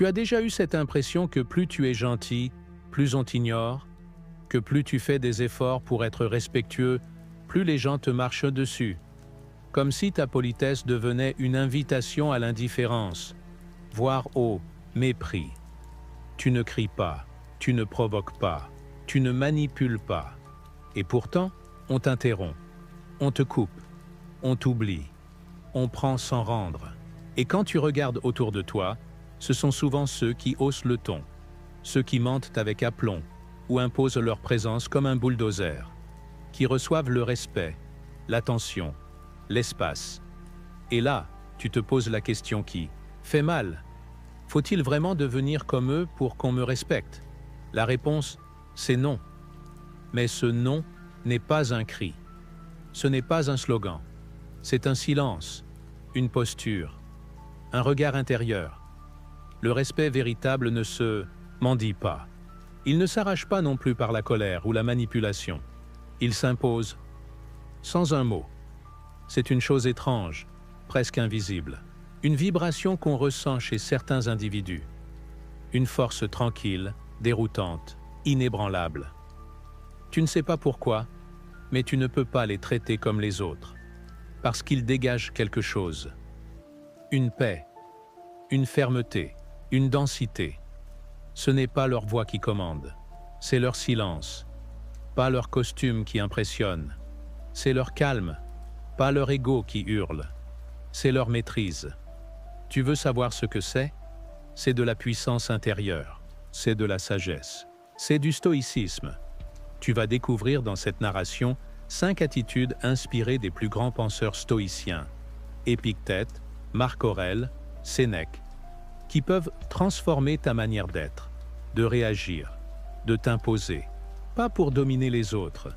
Tu as déjà eu cette impression que plus tu es gentil, plus on t'ignore, que plus tu fais des efforts pour être respectueux, plus les gens te marchent dessus. Comme si ta politesse devenait une invitation à l'indifférence, voire au mépris. Tu ne cries pas, tu ne provoques pas, tu ne manipules pas. Et pourtant, on t'interrompt, on te coupe, on t'oublie, on prend sans rendre. Et quand tu regardes autour de toi, ce sont souvent ceux qui haussent le ton, ceux qui mentent avec aplomb ou imposent leur présence comme un bulldozer, qui reçoivent le respect, l'attention, l'espace. Et là, tu te poses la question qui fait mal. Faut-il vraiment devenir comme eux pour qu'on me respecte? La réponse, c'est non. Mais ce non n'est pas un cri. Ce n'est pas un slogan. C'est un silence, une posture, un regard intérieur. Le respect véritable ne se mendie pas. Il ne s'arrache pas non plus par la colère ou la manipulation. Il s'impose sans un mot. C'est une chose étrange, presque invisible. Une vibration qu'on ressent chez certains individus. Une force tranquille, déroutante, inébranlable. Tu ne sais pas pourquoi, mais tu ne peux pas les traiter comme les autres. Parce qu'ils dégagent quelque chose. Une paix, une fermeté, une densité. Ce n'est pas leur voix qui commande, c'est leur silence. Pas leur costume qui impressionne, c'est leur calme. Pas leur ego qui hurle, c'est leur maîtrise. Tu veux savoir ce que c'est? C'est de la puissance intérieure, c'est de la sagesse, c'est du stoïcisme. Tu vas découvrir dans cette narration 5 attitudes inspirées des plus grands penseurs stoïciens, Épictète, Marc Aurèle, Sénèque, qui peuvent transformer ta manière d'être, de réagir, de t'imposer, pas pour dominer les autres,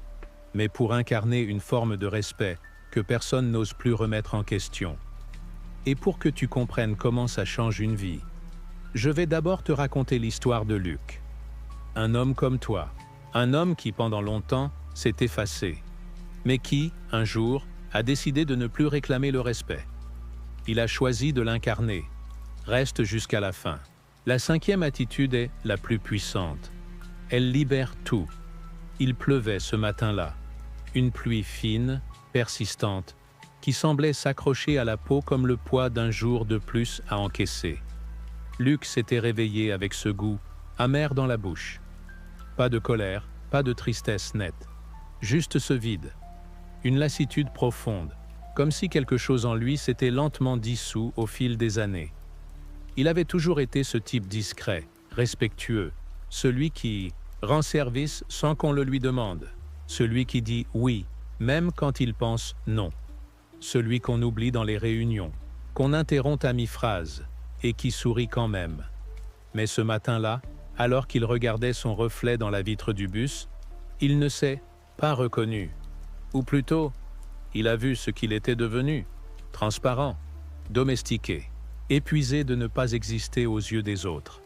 mais pour incarner une forme de respect que personne n'ose plus remettre en question. Et pour que tu comprennes comment ça change une vie, je vais d'abord te raconter l'histoire de Luc. Un homme comme toi, un homme qui pendant longtemps s'est effacé, mais qui, un jour, a décidé de ne plus réclamer le respect. Il a choisi de l'incarner. Reste jusqu'à la fin. La 5e attitude est la plus puissante. Elle libère tout. Il pleuvait ce matin-là. Une pluie fine, persistante, qui semblait s'accrocher à la peau comme le poids d'un jour de plus à encaisser. Luc s'était réveillé avec ce goût, amer dans la bouche. Pas de colère, pas de tristesse nette. Juste ce vide. Une lassitude profonde, comme si quelque chose en lui s'était lentement dissous au fil des années. Il avait toujours été ce type discret, respectueux, celui qui rend service sans qu'on le lui demande, celui qui dit oui, même quand il pense non, celui qu'on oublie dans les réunions, qu'on interrompt à mi-phrase et qui sourit quand même. Mais ce matin-là, alors qu'il regardait son reflet dans la vitre du bus, il ne s'est pas reconnu, ou plutôt, il a vu ce qu'il était devenu, transparent, domestiqué, épuisé de ne pas exister aux yeux des autres.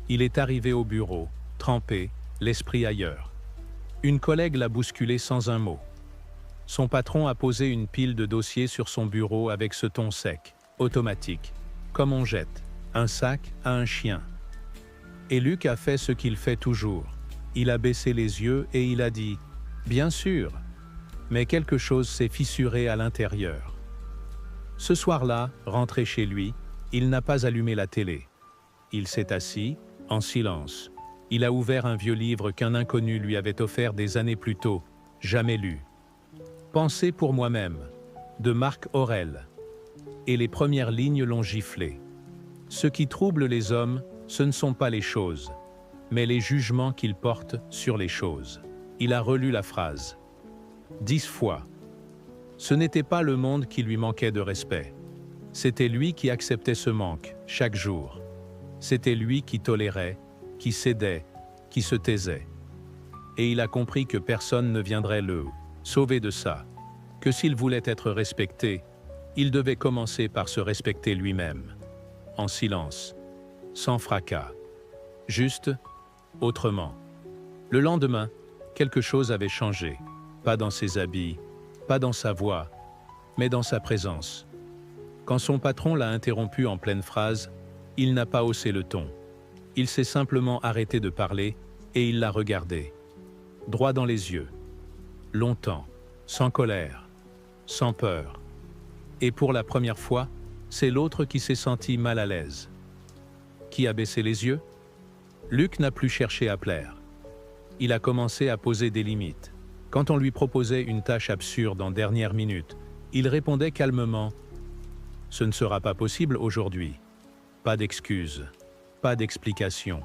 Il est arrivé au bureau, trempé, l'esprit ailleurs. Une collègue l'a bousculé sans un mot. Son patron a posé une pile de dossiers sur son bureau avec ce ton sec, automatique, comme on jette un sac à un chien. Et Luc a fait ce qu'il fait toujours. Il a baissé les yeux et il a dit « Bien sûr », mais quelque chose s'est fissuré à l'intérieur. Ce soir-là, rentré chez lui, il n'a pas allumé la télé. Il s'est assis, en silence. Il a ouvert un vieux livre qu'un inconnu lui avait offert des années plus tôt, jamais lu. Pensez pour moi-même, de Marc Aurèle. Et les premières lignes l'ont giflé. Ce qui trouble les hommes, ce ne sont pas les choses, mais les jugements qu'ils portent sur les choses. Il a relu la phrase 10 fois. Ce n'était pas le monde qui lui manquait de respect. C'était lui qui acceptait ce manque, chaque jour. C'était lui qui tolérait, qui cédait, qui se taisait. Et il a compris que personne ne viendrait le sauver de ça, que s'il voulait être respecté, il devait commencer par se respecter lui-même, en silence, sans fracas, juste, autrement. Le lendemain, quelque chose avait changé, pas dans ses habits, pas dans sa voix, mais dans sa présence. Quand son patron l'a interrompu en pleine phrase, Il n'a pas haussé le ton. Il s'est simplement arrêté de parler et il l'a regardé. Droit dans les yeux. Longtemps, sans colère, sans peur. Et pour la première fois, c'est l'autre qui s'est senti mal à l'aise. Qui a baissé les yeux? Luc n'a plus cherché à plaire. Il a commencé à poser des limites. Quand on lui proposait une tâche absurde en dernière minute, il répondait calmement « Ce ne sera pas possible aujourd'hui. » Pas d'excuses, pas d'explication.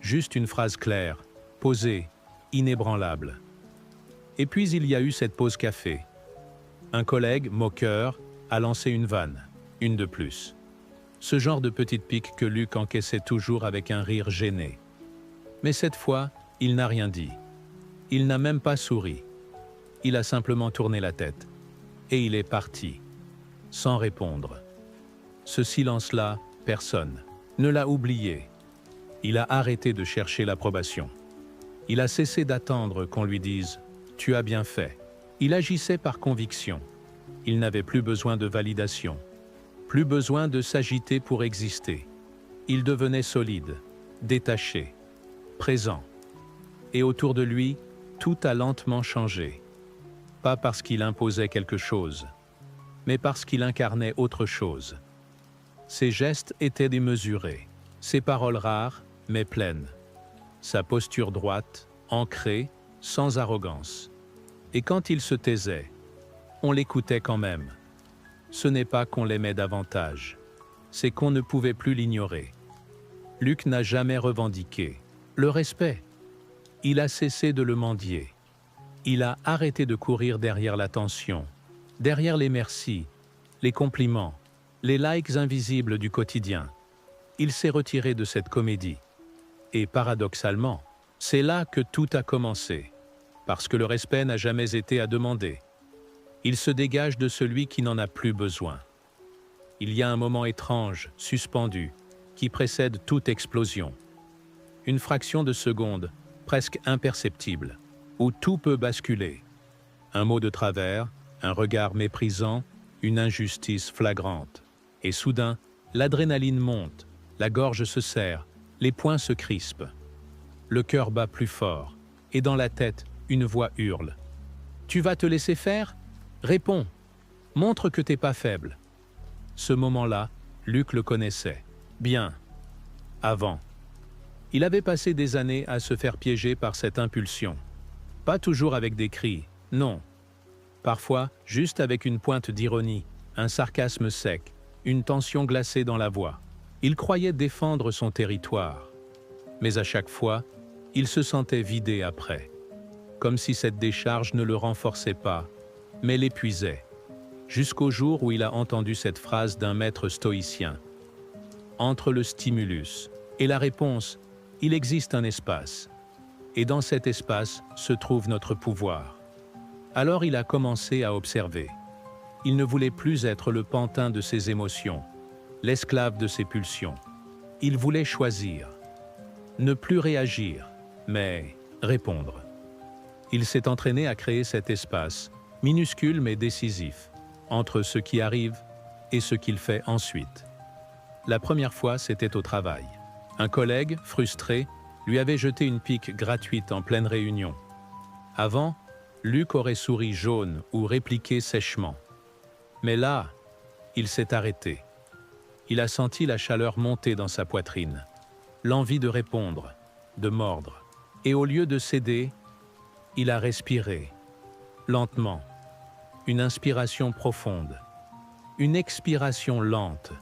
Juste une phrase claire, posée, inébranlable. Et puis il y a eu cette pause café. Un collègue, moqueur, a lancé une vanne, une de plus. Ce genre de petite pique que Luc encaissait toujours avec un rire gêné. Mais cette fois, il n'a rien dit. Il n'a même pas souri. Il a simplement tourné la tête. Et il est parti, sans répondre. Ce silence-là, personne ne l'a oublié. Il a arrêté de chercher l'approbation. Il a cessé d'attendre qu'on lui dise « Tu as bien fait ». Il agissait par conviction. Il n'avait plus besoin de validation, plus besoin de s'agiter pour exister. Il devenait solide, détaché, présent. Et autour de lui, tout a lentement changé. Pas parce qu'il imposait quelque chose, mais parce qu'il incarnait autre chose. Ses gestes étaient démesurés, ses paroles rares, mais pleines. Sa posture droite, ancrée, sans arrogance. Et quand il se taisait, on l'écoutait quand même. Ce n'est pas qu'on l'aimait davantage, c'est qu'on ne pouvait plus l'ignorer. Luc n'a jamais revendiqué le respect. Il a cessé de le mendier. Il a arrêté de courir derrière l'attention, derrière les merci, les compliments, les likes invisibles du quotidien. Il s'est retiré de cette comédie. Et paradoxalement, c'est là que tout a commencé, parce que le respect n'a jamais été à demander. Il se dégage de celui qui n'en a plus besoin. Il y a un moment étrange, suspendu, qui précède toute explosion. Une fraction de seconde, presque imperceptible, où tout peut basculer. Un mot de travers, un regard méprisant, une injustice flagrante. Et soudain, l'adrénaline monte, la gorge se serre, les poings se crispent. Le cœur bat plus fort, et dans la tête, une voix hurle. « Tu vas te laisser faire ? Réponds. Montre que t'es pas faible. » Ce moment-là, Luc le connaissait. Bien. Avant. Il avait passé des années à se faire piéger par cette impulsion. Pas toujours avec des cris, non. Parfois, juste avec une pointe d'ironie, un sarcasme sec, une tension glacée dans la voix. Il croyait défendre son territoire. Mais à chaque fois, il se sentait vidé après. Comme si cette décharge ne le renforçait pas, mais l'épuisait. Jusqu'au jour où il a entendu cette phrase d'un maître stoïcien. Entre le stimulus et la réponse, il existe un espace. Et dans cet espace se trouve notre pouvoir. Alors il a commencé à observer. Il ne voulait plus être le pantin de ses émotions, l'esclave de ses pulsions. Il voulait choisir. Ne plus réagir, mais répondre. Il s'est entraîné à créer cet espace, minuscule mais décisif, entre ce qui arrive et ce qu'il fait ensuite. La première fois, c'était au travail. Un collègue, frustré, lui avait jeté une pique gratuite en pleine réunion. Avant, Luc aurait souri jaune ou répliqué sèchement. Mais là, il s'est arrêté. Il a senti la chaleur monter dans sa poitrine, l'envie de répondre, de mordre. Et au lieu de céder, il a respiré, lentement, une inspiration profonde, une expiration lente.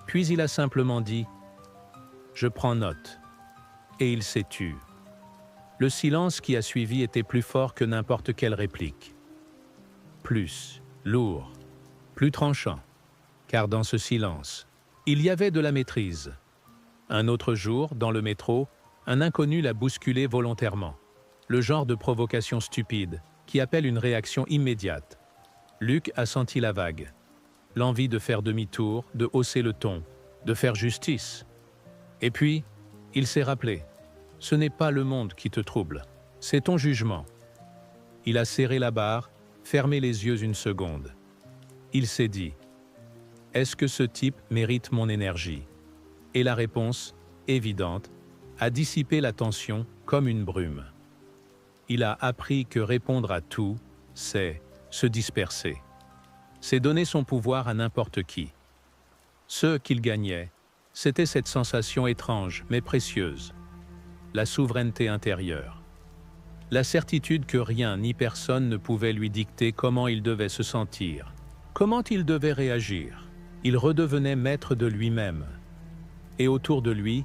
Puis il a simplement dit « Je prends note », et il s'est tu. Le silence qui a suivi était plus fort que n'importe quelle réplique. Plus lourd, plus tranchant, car dans ce silence, il y avait de la maîtrise. Un autre jour, dans le métro, un inconnu l'a bousculé volontairement. Le genre de provocation stupide qui appelle une réaction immédiate. Luc a senti la vague. L'envie de faire demi-tour, de hausser le ton, de faire justice. Et puis, il s'est rappelé. Ce n'est pas le monde qui te trouble, c'est ton jugement. Il a serré la barre, fermé les yeux une seconde. Il s'est dit « Est-ce que ce type mérite mon énergie ?» Et la réponse, évidente, a dissipé la tension comme une brume. Il a appris que répondre à tout, c'est se disperser. C'est donner son pouvoir à n'importe qui. Ce qu'il gagnait, c'était cette sensation étrange mais précieuse, la souveraineté intérieure. La certitude que rien ni personne ne pouvait lui dicter comment il devait se sentir, comment il devait réagir. Il redevenait maître de lui-même. Et autour de lui,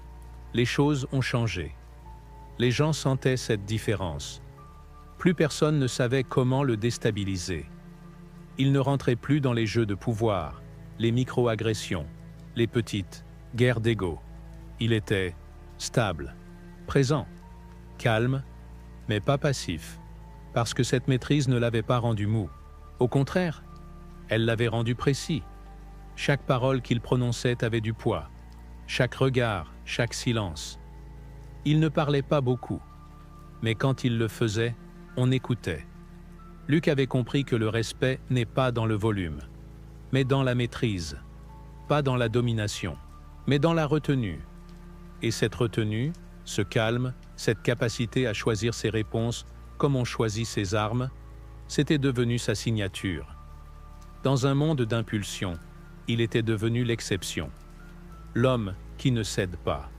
les choses ont changé. Les gens sentaient cette différence. Plus personne ne savait comment le déstabiliser. Il ne rentrait plus dans les jeux de pouvoir, les micro-agressions, les petites guerres d'ego. Il était stable, présent, calme, mais pas passif, parce que cette maîtrise ne l'avait pas rendu mou. Au contraire, elle l'avait rendu précis. Chaque parole qu'il prononçait avait du poids, chaque regard, chaque silence. Il ne parlait pas beaucoup, mais quand il le faisait, on écoutait. Luc avait compris que le respect n'est pas dans le volume, mais dans la maîtrise, pas dans la domination, mais dans la retenue. Et cette retenue, ce calme, cette capacité à choisir ses réponses comme on choisit ses armes, c'était devenu sa signature. Dans un monde d'impulsion, il était devenu l'exception. L'homme qui ne cède pas.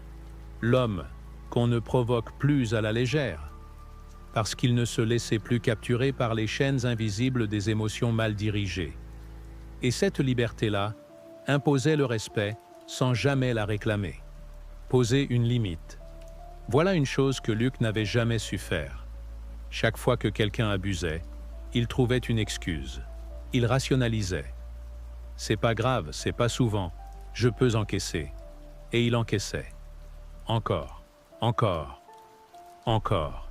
L'homme qu'on ne provoque plus à la légère, parce qu'il ne se laissait plus capturer par les chaînes invisibles des émotions mal dirigées. Et cette liberté-là imposait le respect sans jamais la réclamer. Poser une limite. Voilà une chose que Luc n'avait jamais su faire. Chaque fois que quelqu'un abusait, il trouvait une excuse. Il rationalisait. C'est pas grave, c'est pas souvent, je peux encaisser. Et il encaissait. Encore, encore, encore.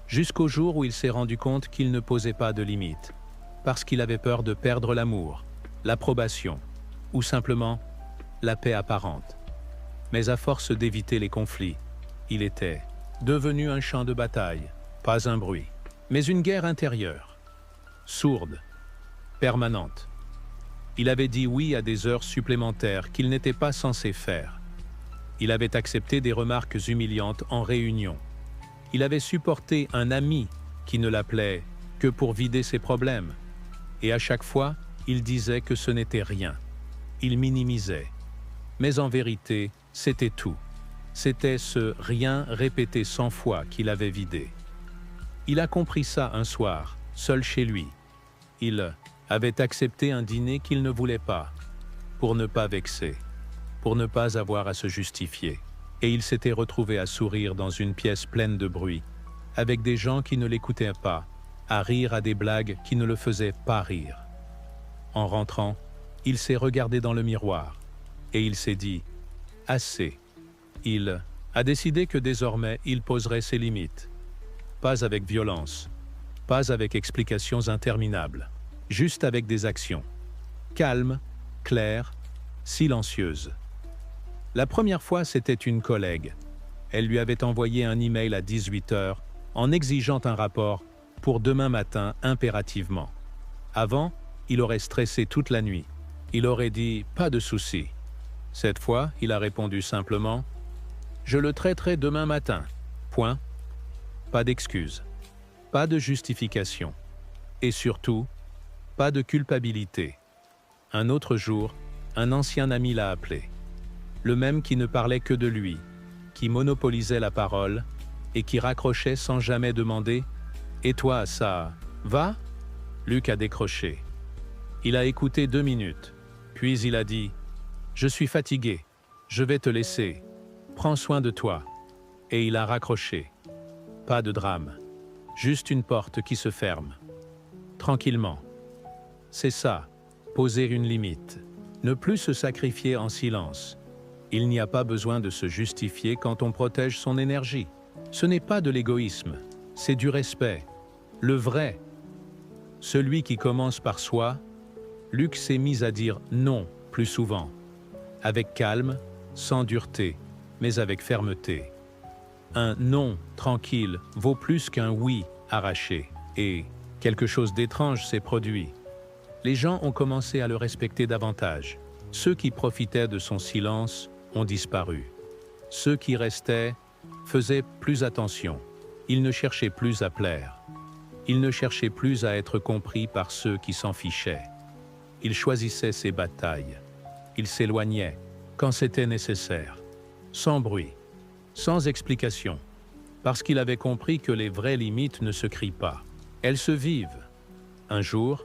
Jusqu'au jour où il s'est rendu compte qu'il ne posait pas de limites, parce qu'il avait peur de perdre l'amour, l'approbation, ou simplement la paix apparente. Mais à force d'éviter les conflits, il était devenu un champ de bataille, pas un bruit, mais une guerre intérieure, sourde, permanente. Il avait dit oui à des heures supplémentaires qu'il n'était pas censé faire. Il avait accepté des remarques humiliantes en réunion. Il avait supporté un ami qui ne l'appelait que pour vider ses problèmes. Et à chaque fois, il disait que ce n'était rien. Il minimisait. Mais en vérité, c'était tout. C'était ce rien répété 100 fois qu'il avait vidé. Il a compris ça un soir, seul chez lui. Il avait accepté un dîner qu'il ne voulait pas, pour ne pas vexer, pour ne pas avoir à se justifier. Et il s'était retrouvé à sourire dans une pièce pleine de bruit, avec des gens qui ne l'écoutaient pas, à rire à des blagues qui ne le faisaient pas rire. En rentrant, il s'est regardé dans le miroir, et il s'est dit « assez ». Il a décidé que désormais il poserait ses limites. Pas avec violence, pas avec explications interminables, juste avec des actions. Calmes, claires, silencieuses. La première fois, c'était une collègue. Elle lui avait envoyé un email à 18h en exigeant un rapport pour demain matin impérativement. Avant, il aurait stressé toute la nuit. Il aurait dit « pas de souci ». Cette fois, il a répondu simplement « je le traiterai demain matin ». Point. Pas d'excuses, pas de justification. Et surtout, pas de culpabilité. Un autre jour, un ancien ami l'a appelé. Le même qui ne parlait que de lui, qui monopolisait la parole et qui raccrochait sans jamais demander « Et toi, ça va ?» Luc a décroché. Il a écouté 2 minutes, puis il a dit « Je suis fatigué, je vais te laisser, prends soin de toi ». Et il a raccroché. Pas de drame, juste une porte qui se ferme. Tranquillement. C'est ça, poser une limite, ne plus se sacrifier en silence. Il n'y a pas besoin de se justifier quand on protège son énergie. Ce n'est pas de l'égoïsme, c'est du respect. Le vrai. Celui qui commence par soi, Luc s'est mis à dire non plus souvent. Avec calme, sans dureté, mais avec fermeté. Un non tranquille vaut plus qu'un oui arraché. Et quelque chose d'étrange s'est produit. Les gens ont commencé à le respecter davantage. Ceux qui profitaient de son silence ont disparu. Ceux qui restaient faisaient plus attention. Ils ne cherchaient plus à plaire. Ils ne cherchaient plus à être compris par ceux qui s'en fichaient. Ils choisissaient ses batailles. Ils s'éloignaient quand c'était nécessaire, sans bruit, sans explication, parce qu'il avait compris que les vraies limites ne se crient pas. Elles se vivent. Un jour,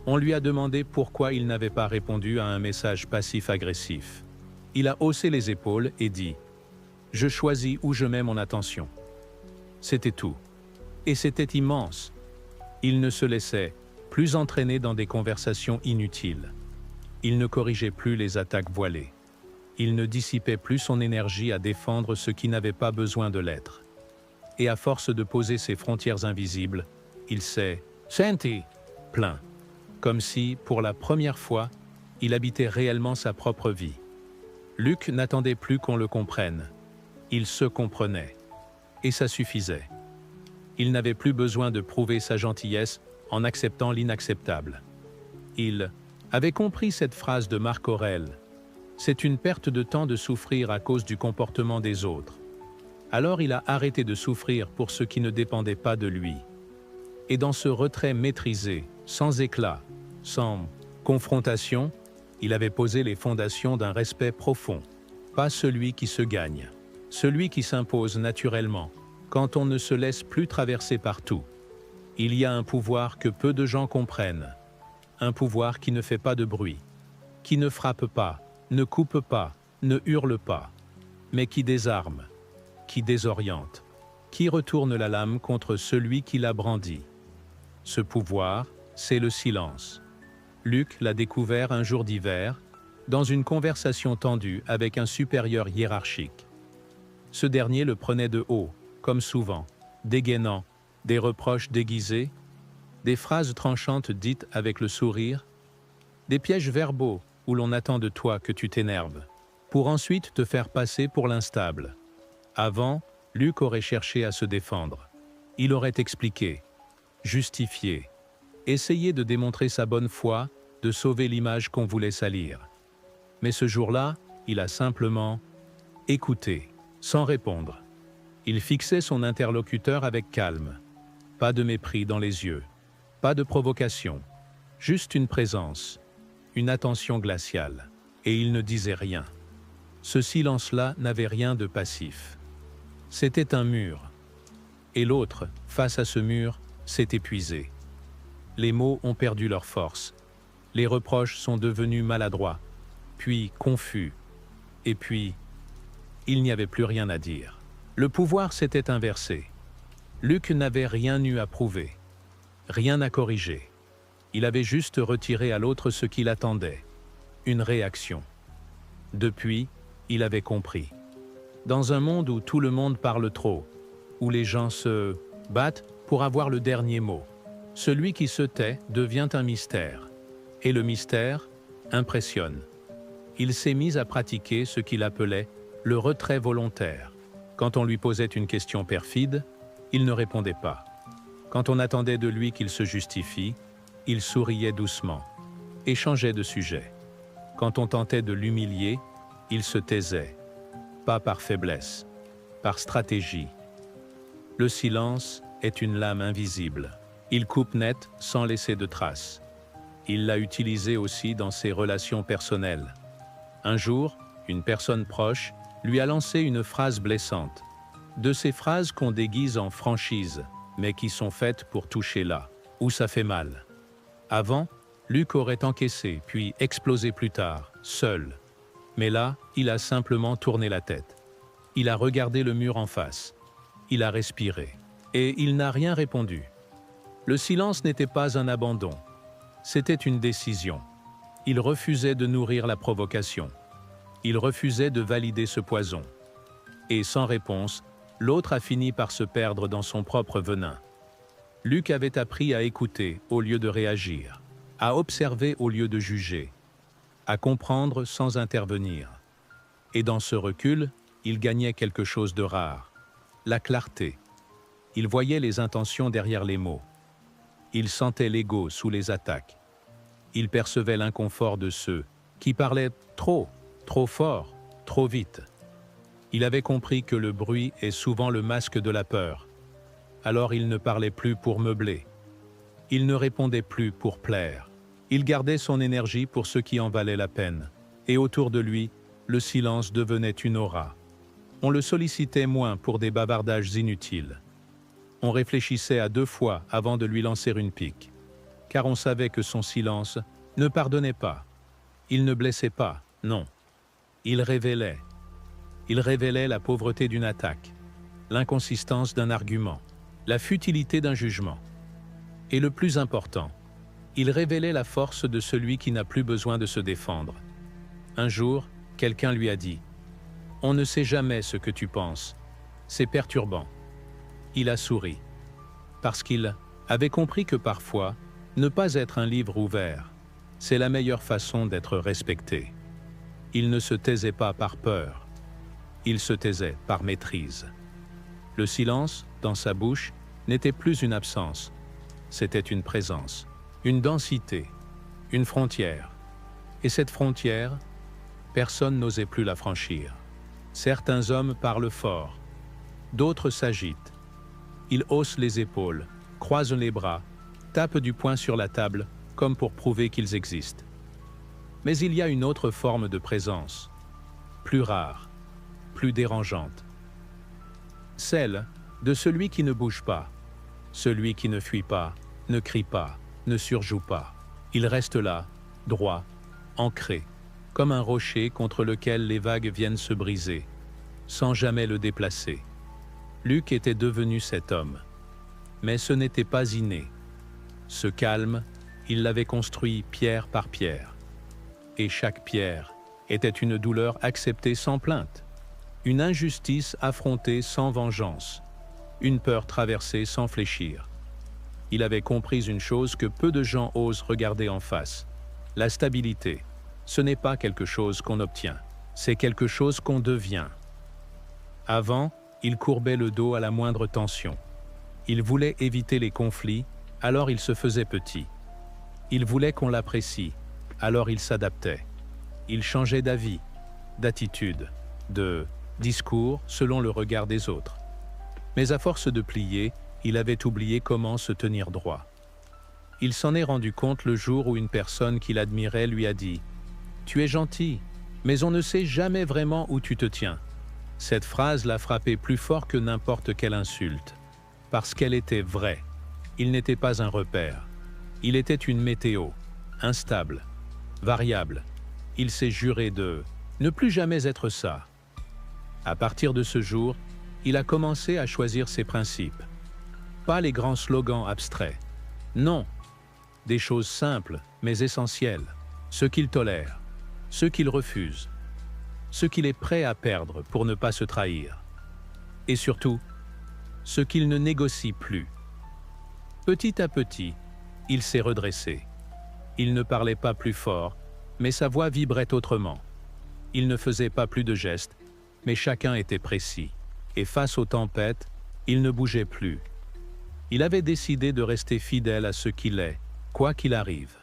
on lui a demandé pourquoi il n'avait pas répondu à un message passif-agressif. Il a haussé les épaules et dit « Je choisis où je mets mon attention ». C'était tout. Et c'était immense. Il ne se laissait plus entraîner dans des conversations inutiles. Il ne corrigeait plus les attaques voilées. Il ne dissipait plus son énergie à défendre ce qui n'avait pas besoin de l'être. Et à force de poser ses frontières invisibles, il s'est senti plein, comme si, pour la première fois, il habitait réellement sa propre vie. Luc n'attendait plus qu'on le comprenne. Il se comprenait. Et ça suffisait. Il n'avait plus besoin de prouver sa gentillesse en acceptant l'inacceptable. Il avait compris cette phrase de Marc Aurèle. C'est une perte de temps de souffrir à cause du comportement des autres. Alors il a arrêté de souffrir pour ce qui ne dépendait pas de lui. Et dans ce retrait maîtrisé, sans éclat, sans confrontation, il avait posé les fondations d'un respect profond, pas celui qui se gagne, celui qui s'impose naturellement, quand on ne se laisse plus traverser par tout. Il y a un pouvoir que peu de gens comprennent, un pouvoir qui ne fait pas de bruit, qui ne frappe pas, ne coupe pas, ne hurle pas, mais qui désarme, qui désoriente, qui retourne la lame contre celui qui l'a brandi. Ce pouvoir, c'est le silence. Luc l'a découvert un jour d'hiver, dans une conversation tendue avec un supérieur hiérarchique. Ce dernier le prenait de haut, comme souvent, dégainant, des reproches déguisés, des phrases tranchantes dites avec le sourire, des pièges verbaux où l'on attend de toi que tu t'énerves, pour ensuite te faire passer pour l'instable. Avant, Luc aurait cherché à se défendre. Il aurait expliqué, justifié, essayé de démontrer sa bonne foi, de sauver l'image qu'on voulait salir. Mais ce jour-là, il a simplement écouté, sans répondre. Il fixait son interlocuteur avec calme. Pas de mépris dans les yeux, pas de provocation, juste une présence, une attention glaciale. Et il ne disait rien. Ce silence-là n'avait rien de passif. C'était un mur. Et l'autre, face à ce mur, s'est épuisé. Les mots ont perdu leur force. Les reproches sont devenus maladroits, puis confus. Et puis, il n'y avait plus rien à dire. Le pouvoir s'était inversé. Luc n'avait rien eu à prouver, rien à corriger. Il avait juste retiré à l'autre ce qu'il attendait, une réaction. Depuis, il avait compris. Dans un monde où tout le monde parle trop, où les gens se battent pour avoir le dernier mot, celui qui se tait devient un mystère. Et le mystère impressionne. Il s'est mis à pratiquer ce qu'il appelait le retrait volontaire. Quand on lui posait une question perfide, il ne répondait pas. Quand on attendait de lui qu'il se justifie, il souriait doucement et changeait de sujet. Quand on tentait de l'humilier, il se taisait, pas par faiblesse, par stratégie. Le silence est une lame invisible. Il coupe net sans laisser de traces. Il l'a utilisé aussi dans ses relations personnelles. Un jour, une personne proche lui a lancé une phrase blessante. De ces phrases qu'on déguise en franchise, mais qui sont faites pour toucher là, où ça fait mal. Avant, Luc aurait encaissé, puis explosé plus tard, seul. Mais là, il a simplement tourné la tête. Il a regardé le mur en face. Il a respiré. Et il n'a rien répondu. Le silence n'était pas un abandon. C'était une décision. Il refusait de nourrir la provocation. Il refusait de valider ce poison. Et sans réponse, l'autre a fini par se perdre dans son propre venin. Luc avait appris à écouter au lieu de réagir, à observer au lieu de juger, à comprendre sans intervenir. Et dans ce recul, il gagnait quelque chose de rare, la clarté. Il voyait les intentions derrière les mots. Il sentait l'ego sous les attaques. Il percevait l'inconfort de ceux qui parlaient trop fort, trop vite. Il avait compris que le bruit est souvent le masque de la peur. Alors il ne parlait plus pour meubler. Il ne répondait plus pour plaire. Il gardait son énergie pour ce qui en valait la peine. Et autour de lui, le silence devenait une aura. On le sollicitait moins pour des bavardages inutiles. On réfléchissait à 2 fois avant de lui lancer une pique. Car on savait que son silence ne pardonnait pas. Il ne blessait pas, non. Il révélait. Il révélait la pauvreté d'une attaque, l'inconsistance d'un argument, la futilité d'un jugement. Et le plus important, il révélait la force de celui qui n'a plus besoin de se défendre. Un jour, quelqu'un lui a dit « On ne sait jamais ce que tu penses. C'est perturbant. » Il a souri, parce qu'il avait compris que parfois, ne pas être un livre ouvert, c'est la meilleure façon d'être respecté. Il ne se taisait pas par peur, il se taisait par maîtrise. Le silence, dans sa bouche, n'était plus une absence, c'était une présence, une densité, une frontière. Et cette frontière, personne n'osait plus la franchir. Certains hommes parlent fort, d'autres s'agitent. Ils haussent les épaules, croisent les bras, tapent du poing sur la table, comme pour prouver qu'ils existent. Mais il y a une autre forme de présence, plus rare, plus dérangeante. Celle de celui qui ne bouge pas, celui qui ne fuit pas, ne crie pas, ne surjoue pas. Il reste là, droit, ancré, comme un rocher contre lequel les vagues viennent se briser, sans jamais le déplacer. Luc était devenu cet homme. Mais ce n'était pas inné. Ce calme, il l'avait construit pierre par pierre. Et chaque pierre était une douleur acceptée sans plainte, une injustice affrontée sans vengeance, une peur traversée sans fléchir. Il avait compris une chose que peu de gens osent regarder en face. La stabilité, ce n'est pas quelque chose qu'on obtient, c'est quelque chose qu'on devient. Avant, il courbait le dos à la moindre tension. Il voulait éviter les conflits, alors il se faisait petit. Il voulait qu'on l'apprécie, alors il s'adaptait. Il changeait d'avis, d'attitude, de discours selon le regard des autres. Mais à force de plier, il avait oublié comment se tenir droit. Il s'en est rendu compte le jour où une personne qu'il admirait lui a dit « Tu es gentil, mais on ne sait jamais vraiment où tu te tiens. » Cette phrase l'a frappé plus fort que n'importe quelle insulte, parce qu'elle était vraie. Il n'était pas un repère. Il était une météo, instable, variable. Il s'est juré de ne plus jamais être ça. À partir de ce jour, il a commencé à choisir ses principes. Pas les grands slogans abstraits. Non, des choses simples mais essentielles. Ce qu'il tolère, ce qu'il refuse, ce qu'il est prêt à perdre pour ne pas se trahir. Et surtout, ce qu'il ne négocie plus. Petit à petit, il s'est redressé. Il ne parlait pas plus fort, mais sa voix vibrait autrement. Il ne faisait pas plus de gestes, mais chacun était précis. Et face aux tempêtes, il ne bougeait plus. Il avait décidé de rester fidèle à ce qu'il est, quoi qu'il arrive.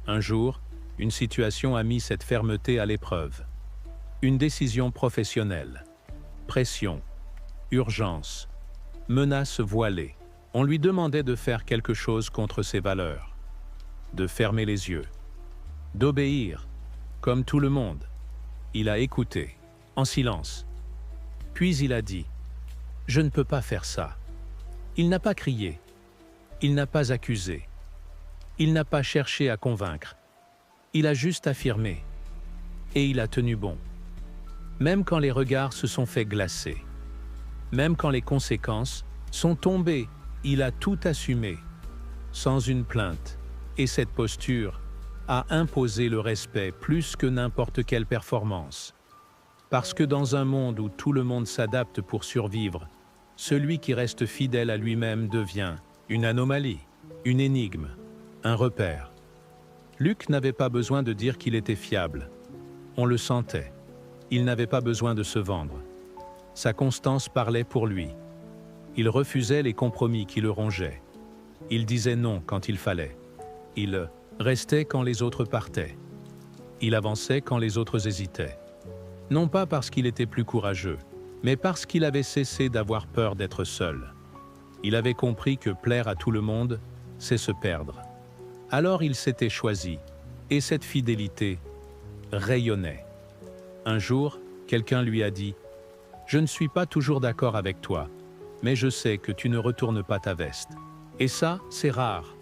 Un jour, une situation a mis cette fermeté à l'épreuve. Une décision professionnelle. Pression. Urgence. Menace voilée. On lui demandait de faire quelque chose contre ses valeurs. De fermer les yeux. D'obéir, comme tout le monde. Il a écouté, en silence. Puis il a dit « Je ne peux pas faire ça ». Il n'a pas crié. Il n'a pas accusé. Il n'a pas cherché à convaincre. Il a juste affirmé. Et il a tenu bon. Même quand les regards se sont fait glacer. Même quand les conséquences sont tombées, il a tout assumé, sans une plainte. Et cette posture a imposé le respect plus que n'importe quelle performance. Parce que dans un monde où tout le monde s'adapte pour survivre, celui qui reste fidèle à lui-même devient une anomalie, une énigme, un repère. Luc n'avait pas besoin de dire qu'il était fiable. On le sentait. Il n'avait pas besoin de se vendre. Sa constance parlait pour lui. Il refusait les compromis qui le rongeaient. Il disait non quand il fallait. Il restait quand les autres partaient. Il avançait quand les autres hésitaient. Non pas parce qu'il était plus courageux, mais parce qu'il avait cessé d'avoir peur d'être seul. Il avait compris que plaire à tout le monde, c'est se perdre. Alors il s'était choisi, et cette fidélité rayonnait. Un jour, quelqu'un lui a dit « Je ne suis pas toujours d'accord avec toi, mais je sais que tu ne retournes pas ta veste. » Et ça, c'est rare.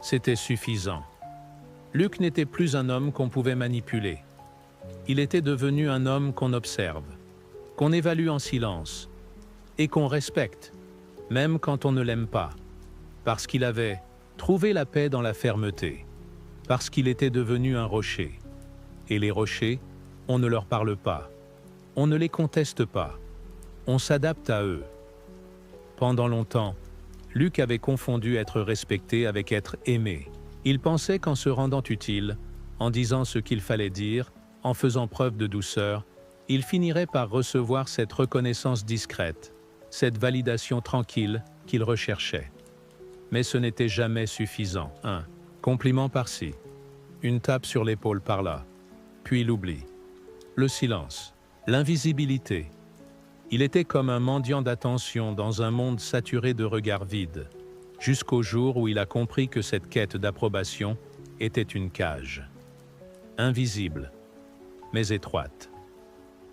C'était suffisant. Luc n'était plus un homme qu'on pouvait manipuler. Il était devenu un homme qu'on observe, qu'on évalue en silence, et qu'on respecte, même quand on ne l'aime pas, parce qu'il avait trouvé la paix dans la fermeté, parce qu'il était devenu un rocher. Et les rochers, on ne leur parle pas, on ne les conteste pas, on s'adapte à eux. Pendant longtemps, Luc avait confondu être respecté avec être aimé. Il pensait qu'en se rendant utile, en disant ce qu'il fallait dire, en faisant preuve de douceur, il finirait par recevoir cette reconnaissance discrète, cette validation tranquille qu'il recherchait. Mais ce n'était jamais suffisant. Un compliment par-ci, une tape sur l'épaule par-là, puis l'oubli, le silence, l'invisibilité. Il était comme un mendiant d'attention dans un monde saturé de regards vides, jusqu'au jour où il a compris que cette quête d'approbation était une cage, invisible, mais étroite.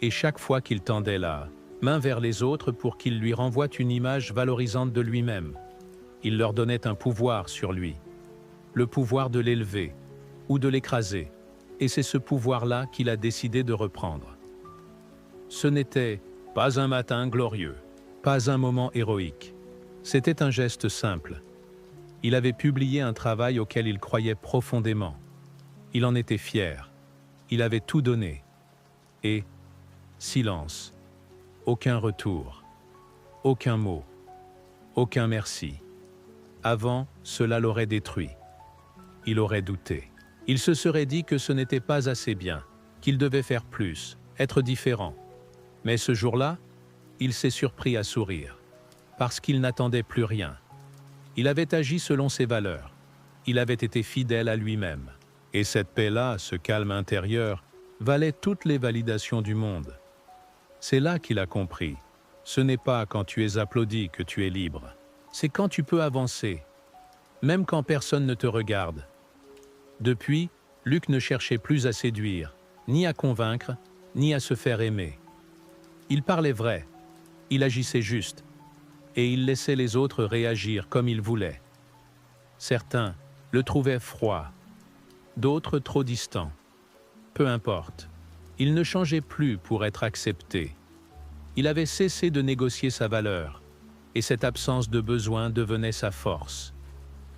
Et chaque fois qu'il tendait la main vers les autres pour qu'ils lui renvoient une image valorisante de lui-même, il leur donnait un pouvoir sur lui, le pouvoir de l'élever ou de l'écraser, et c'est ce pouvoir-là qu'il a décidé de reprendre. Ce n'était pas un matin glorieux, pas un moment héroïque. C'était un geste simple. Il avait publié un travail auquel il croyait profondément. Il en était fier. Il avait tout donné. Et silence. Aucun retour. Aucun mot. Aucun merci. Avant, cela l'aurait détruit. Il aurait douté. Il se serait dit que ce n'était pas assez bien, qu'il devait faire plus, être différent. Mais ce jour-là, il s'est surpris à sourire, parce qu'il n'attendait plus rien. Il avait agi selon ses valeurs. Il avait été fidèle à lui-même. Et cette paix-là, ce calme intérieur, valait toutes les validations du monde. C'est là qu'il a compris. Ce n'est pas quand tu es applaudi que tu es libre. C'est quand tu peux avancer, même quand personne ne te regarde. Depuis, Luc ne cherchait plus à séduire, ni à convaincre, ni à se faire aimer. Il parlait vrai, il agissait juste, et il laissait les autres réagir comme ils voulaient. Certains le trouvaient froid, d'autres trop distant. Peu importe, il ne changeait plus pour être accepté. Il avait cessé de négocier sa valeur, et cette absence de besoin devenait sa force,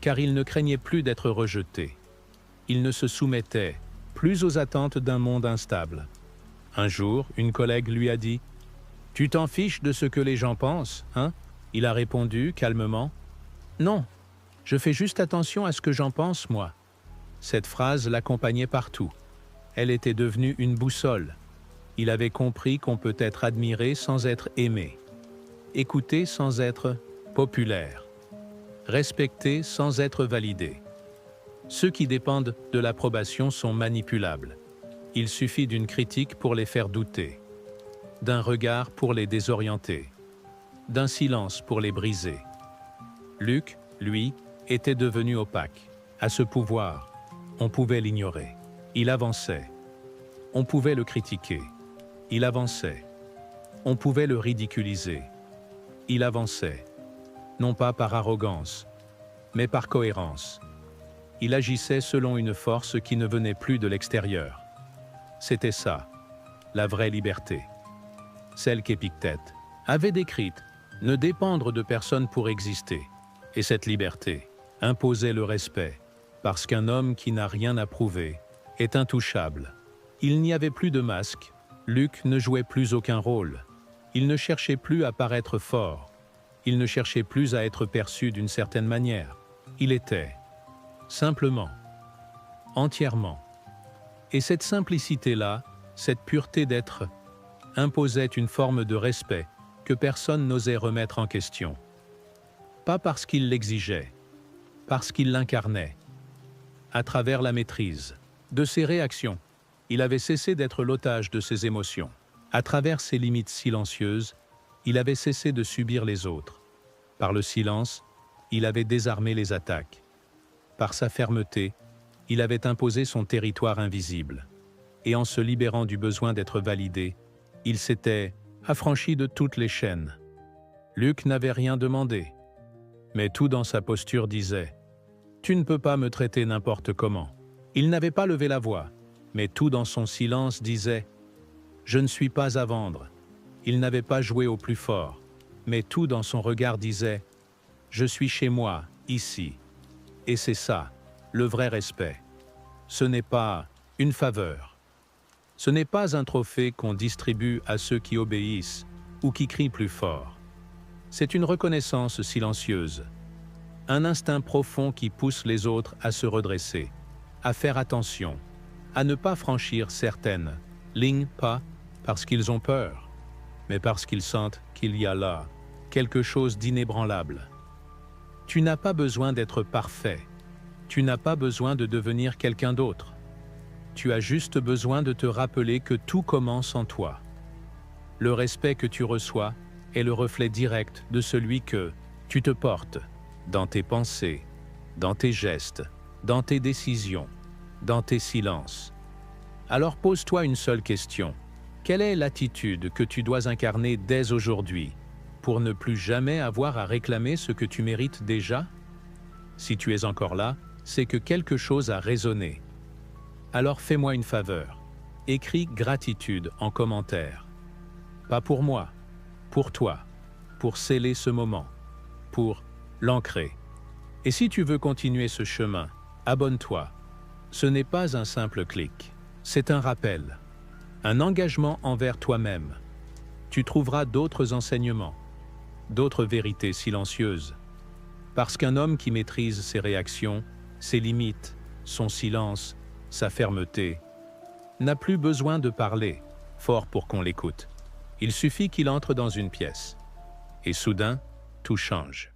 car il ne craignait plus d'être rejeté. Il ne se soumettait plus aux attentes d'un monde instable. Un jour, une collègue lui a dit « Tu t'en fiches de ce que les gens pensent, hein ?» Il a répondu calmement « Non, je fais juste attention à ce que j'en pense, moi. » Cette phrase l'accompagnait partout. Elle était devenue une boussole. Il avait compris qu'on peut être admiré sans être aimé, écouté sans être populaire, respecté sans être validé. Ceux qui dépendent de l'approbation sont manipulables. Il suffit d'une critique pour les faire douter, d'un regard pour les désorienter, d'un silence pour les briser. Luc, lui, était devenu opaque. À ce pouvoir, on pouvait l'ignorer. Il avançait. On pouvait le critiquer. Il avançait. On pouvait le ridiculiser. Il avançait. Non pas par arrogance, mais par cohérence. Il agissait selon une force qui ne venait plus de l'extérieur. C'était ça, la vraie liberté. Celle qu'Épictète avait décrite, ne dépendre de personne pour exister. Et cette liberté imposait le respect, parce qu'un homme qui n'a rien à prouver est intouchable. Il n'y avait plus de masque, Luc ne jouait plus aucun rôle. Il ne cherchait plus à paraître fort. Il ne cherchait plus à être perçu d'une certaine manière. Il était simplement, entièrement. Et cette simplicité-là, cette pureté d'être, imposait une forme de respect que personne n'osait remettre en question. Pas parce qu'il l'exigeait, parce qu'il l'incarnait. À travers la maîtrise de ses réactions, il avait cessé d'être l'otage de ses émotions. À travers ses limites silencieuses, il avait cessé de subir les autres. Par le silence, il avait désarmé les attaques. Par sa fermeté, il avait imposé son territoire invisible. Et en se libérant du besoin d'être validé, il s'était affranchi de toutes les chaînes. Luc n'avait rien demandé, mais tout dans sa posture disait « Tu ne peux pas me traiter n'importe comment ». Il n'avait pas levé la voix, mais tout dans son silence disait « Je ne suis pas à vendre ». Il n'avait pas joué au plus fort, mais tout dans son regard disait « Je suis chez moi, ici ». Et c'est ça, le vrai respect. Ce n'est pas une faveur. Ce n'est pas un trophée qu'on distribue à ceux qui obéissent ou qui crient plus fort. C'est une reconnaissance silencieuse, un instinct profond qui pousse les autres à se redresser, à faire attention, à ne pas franchir certaines lignes, pas parce qu'ils ont peur, mais parce qu'ils sentent qu'il y a là quelque chose d'inébranlable. Tu n'as pas besoin d'être parfait, tu n'as pas besoin de devenir quelqu'un d'autre. Tu as juste besoin de te rappeler que tout commence en toi. Le respect que tu reçois est le reflet direct de celui que tu te portes, dans tes pensées, dans tes gestes, dans tes décisions, dans tes silences. Alors pose-toi une seule question. Quelle est l'attitude que tu dois incarner dès aujourd'hui pour ne plus jamais avoir à réclamer ce que tu mérites déjà? Si tu es encore là, c'est que quelque chose a résonné. Alors fais-moi une faveur. Écris gratitude en commentaire. Pas pour moi, pour toi, pour sceller ce moment, pour l'ancrer. Et si tu veux continuer ce chemin, abonne-toi. Ce n'est pas un simple clic, c'est un rappel, un engagement envers toi-même. Tu trouveras d'autres enseignements, d'autres vérités silencieuses. Parce qu'un homme qui maîtrise ses réactions, ses limites, son silence, sa fermeté, n'a plus besoin de parler fort pour qu'on l'écoute. Il suffit qu'il entre dans une pièce. Et soudain, tout change.